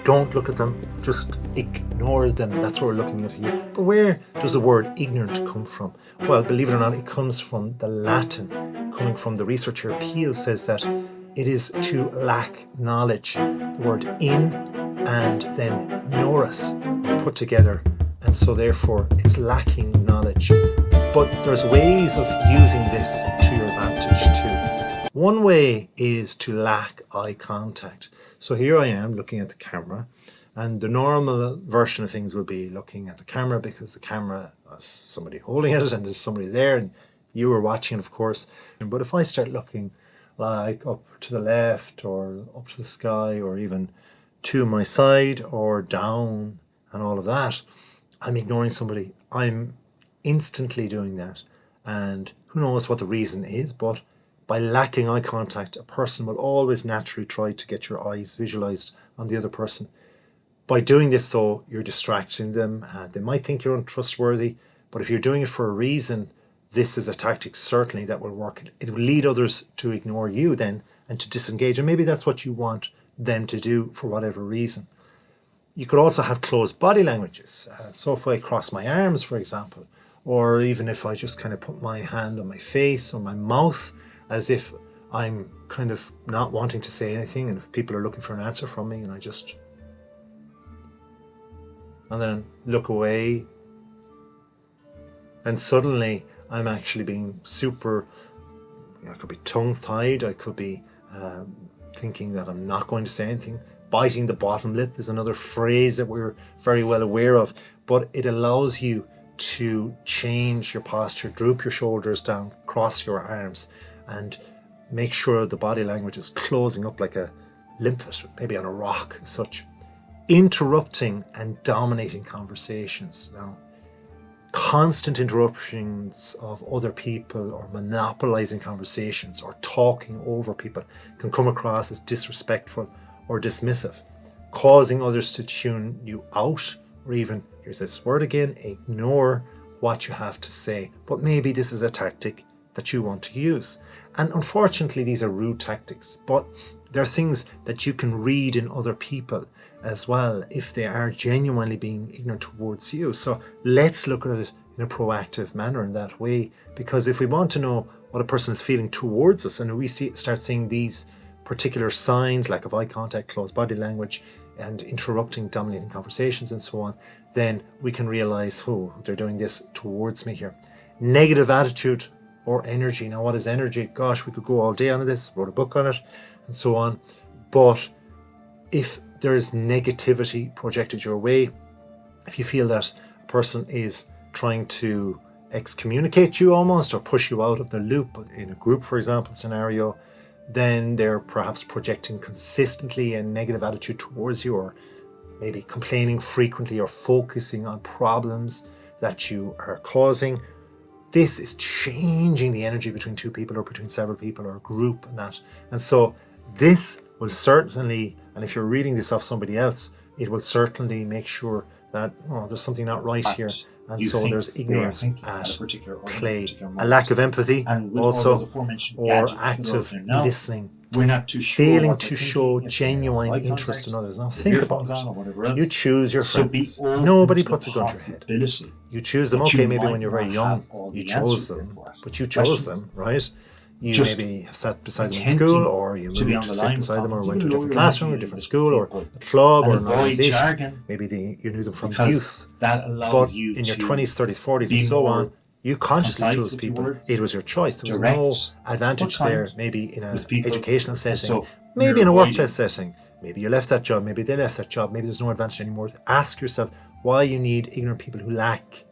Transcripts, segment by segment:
don't look at them, just ignore them. That's what we're looking at here. But where does the word ignorant come from? Well, believe it or not, it comes from the Latin. Coming from the researcher Peel says that it is to lack knowledge. The word in and then norus put together, and so therefore it's lacking knowledge. But there's ways of using this to your advantage too. One way is to lack eye contact. So here I am looking at the camera, and the normal version of things will be looking at the camera because the camera has somebody holding it and there's somebody there and you are watching, of course. But if I start looking like up to the left or up to the sky or even to my side or down and all of that, I'm ignoring somebody. I'm instantly doing that, and who knows what the reason is, but by lacking eye contact, a person will always naturally try to get your eyes visualized on the other person. By doing this though, you're distracting them. They might think you're untrustworthy, but if you're doing it for a reason, this is a tactic certainly that will work. It will lead others to ignore you then and to disengage, and maybe that's what you want them to do for whatever reason. You could also have closed body languages. So if I cross my arms, for example, or even if I just kind of put my hand on my face or my mouth, as if I'm kind of not wanting to say anything, and if people are looking for an answer from me, and I just and then look away, and suddenly I'm actually being super, I could be tongue-tied, I could be thinking that I'm not going to say anything. Biting the bottom lip is another phrase that we're very well aware of, but it allows you to change your posture, droop your shoulders down, cross your arms, and make sure the body language is closing up like a limpet, maybe on a rock as such. Interrupting and dominating conversations. Now, constant interruptions of other people or monopolizing conversations or talking over people can come across as disrespectful or dismissive, causing others to tune you out, or even, here's this word again, ignore what you have to say. But maybe this is a tactic that you want to use. And unfortunately, these are rude tactics, but there are things that you can read in other people as well if they are genuinely being ignorant towards you. So let's look at it in a proactive manner in that way, because if we want to know what a person is feeling towards us, and we start seeing these particular signs, lack of eye contact, closed body language, and interrupting, dominating conversations and so on, then we can realize, oh, they're doing this towards me here. Negative attitude or energy. Now, what is energy? Gosh, we could go all day on this, wrote a book on it and so on. But if there is negativity projected your way, if you feel that a person is trying to excommunicate you almost or push you out of the loop in a group, for example, scenario, then they're perhaps projecting consistently a negative attitude towards you, or maybe complaining frequently or focusing on problems that you are causing. This is changing the energy between two people or between several people or a group and that. And so this will certainly, and if you're reading this off somebody else, it will certainly make sure that, oh, there's something not right here. And so there's ignorance at play. A lack of empathy also, or active listening. We're not too sure failing to show genuine interest in others. Now think about it. You choose your friends. Nobody puts a gun to your head. You choose them. Okay, maybe when you're very young, you chose them, but you chose them, right? You maybe have sat beside them in school, or you moved to sit beside them, or went to a different classroom, or a different school, or a club, or an organisation. Maybe you knew them from youth. But in your 20s, 30s, 40s, and so on, you consciously chose people. It was your choice. There was no advantage there, maybe in an educational setting, maybe in a workplace setting. Maybe you left that job, maybe they left that job, maybe there's no advantage anymore. Ask yourself why you need ignorant people who lack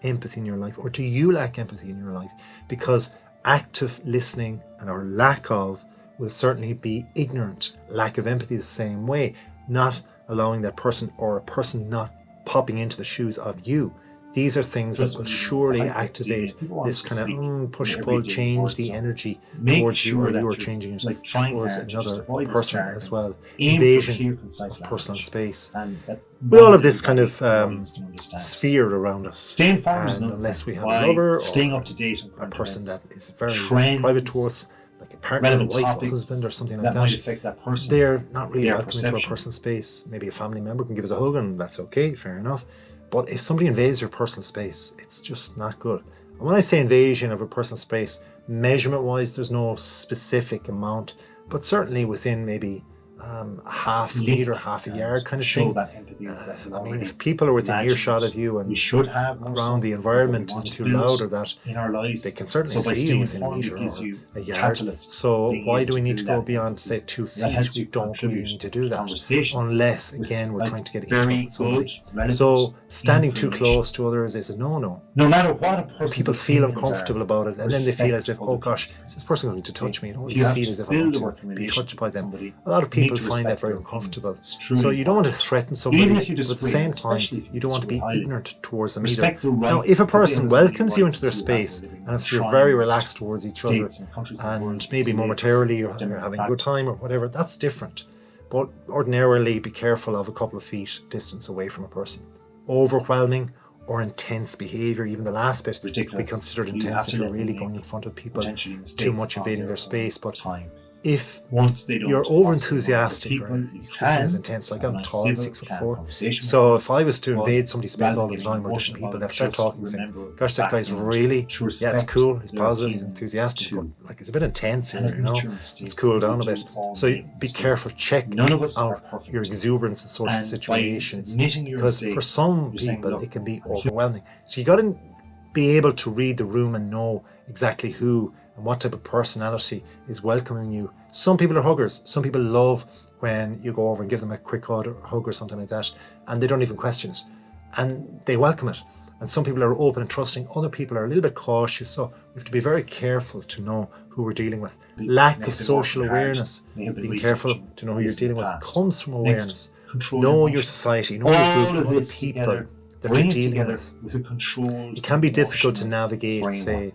empathy in your life, or do you lack empathy in your life? Because active listening and our lack of will certainly be ignorant. Lack of empathy the same way, not allowing that person or a person not popping into the shoes of you. These are things that will surely activate this kind of push-pull, change the energy towards you, or you are changing it towards another person as well. Invasion of personal space. We all have this kind of sphere around us. And unless we have a lover or a person that is very private to us, like a partner, relevant or wife, or topics husband, or something like that that, might affect that person. they're not really their welcome into a perception. person's space. Maybe a family member can give us a hug, and that's okay, fair enough. But if somebody invades your personal space, it's just not good. And when I say invasion of a personal space, measurement-wise, there's no specific amount, but certainly within maybe a half meter, half a yard kind of show thing. that empathy. I mean, if people are within earshot of you and we should have around the environment isn't too loud or that, in our lives, they can certainly so by see you within a informed, meter or a yard. catalyst, So why do we to need to go that beyond, empathy. say, 2 That helps feet? you We don't really contribute need to do that. conversations Unless, with, again, we're like, trying to get very into with somebody. good, relevant So standing too information. close to others is a no-no. No matter what a person, People feel uncomfortable about it, and then they feel as if, oh gosh, is this person going to touch me? I don't really feel as if I want to be touched by them. A lot of people find that very uncomfortable. So you don't want to threaten somebody, even if you but at the disagree, same time, especially if you don't want to be disagree highly. ignorant towards them either. Respect the Now, rights if a of person the welcomes you rights into their you have space, living and if in you're China, very relaxed towards each other, states and countries of the and world maybe today, momentarily you're having a good time or whatever, that's different. But ordinarily, be careful of a couple of feet distance away from a person. Overwhelming or intense behaviour, even the last bit, could be considered intense if you're really going in front of people, too much invading their space. But if once they don't you're over enthusiastic, people, or you this thing is can intense, like have I'm a tall, civil, 6'4". So if I was to invade somebody's space rather all the than time, or emotional different people, they'll violence, start just talking and saying, remember gosh, that guy's background, really, to yeah, it's cool, he's respect positive, he's their enthusiastic, but opinions like it's a bit intense here, and you know, admit your mistakes, let's cool down a admit bit. you all So make be mistakes. careful, check None of us are out perfect. your exuberance in social And by situations, admitting your because for mistakes, some you're saying, people look, it can be I'm human. overwhelming. So you got to be able to read the room and know exactly who and what type of personality is welcoming you. Some people are huggers. Some people love when you go over and give them a quick hug or something like that, and they don't even question it, and they welcome it. And some people are open and trusting. Other people are a little bit cautious. So we have to be very careful to know who we're dealing with. Lack of social awareness, being careful to know who you're dealing with, comes from awareness. Know your society, know your group, know the people that you're dealing with. It can be difficult to navigate, say,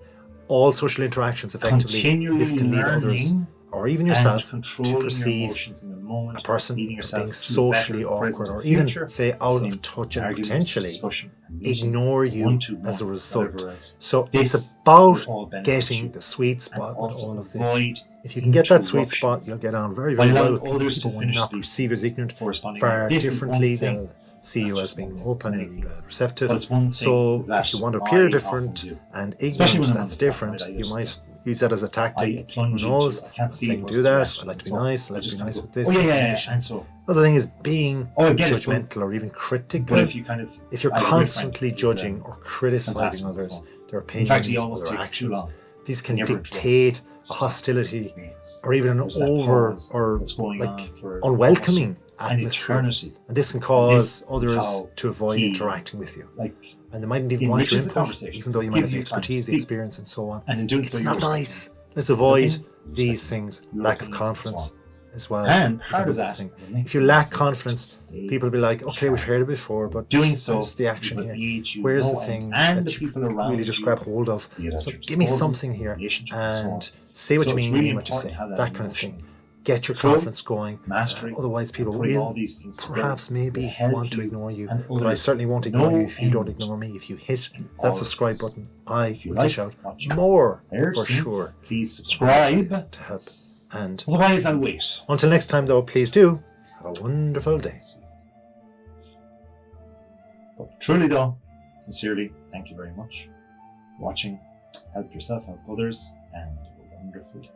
all social interactions effectively. This can lead others, or even yourself, to perceive a person as being socially awkward, or even, say, out of touch, and potentially ignore you as a result. So it's about getting the sweet spot with all of this. If you can get that sweet spot, you'll get on very, very well with people. People will not perceive you as ignorant. Far differently, they'll see you as being open and receptive. So if you want to appear different and ignorant, that's different. You might use that as a tactic. Who knows? I'm saying do that. I like to be nice. I like to be nice with this. Another thing is being judgmental or even critical. If you're constantly judging or criticizing others, their opinions or their actions, these can dictate a hostility or even an over or like unwelcoming atmosphere, and this can cause others to avoid interacting with you, and they mightn't even want your input, even though you might have the expertise, the experience, and so on. It's not nice. Let's avoid these things. Lack of confidence as well is another thing. If you lack confidence, people will be like, okay, we've heard it before, but where's the action here? Where's the thing that you really just grab hold of? So give me something here and say what you mean what you say, that kind of thing. Get your confidence going. Otherwise, people will perhaps maybe want to ignore you. But I certainly won't ignore you if you don't ignore me. If you hit that subscribe button, I will dish out more for sure. Please subscribe to help. And otherwise, I'll wait. Until next time, though, please do have a wonderful day. But truly, though, sincerely, thank you very much for watching. Help yourself, help others, and have a wonderful day.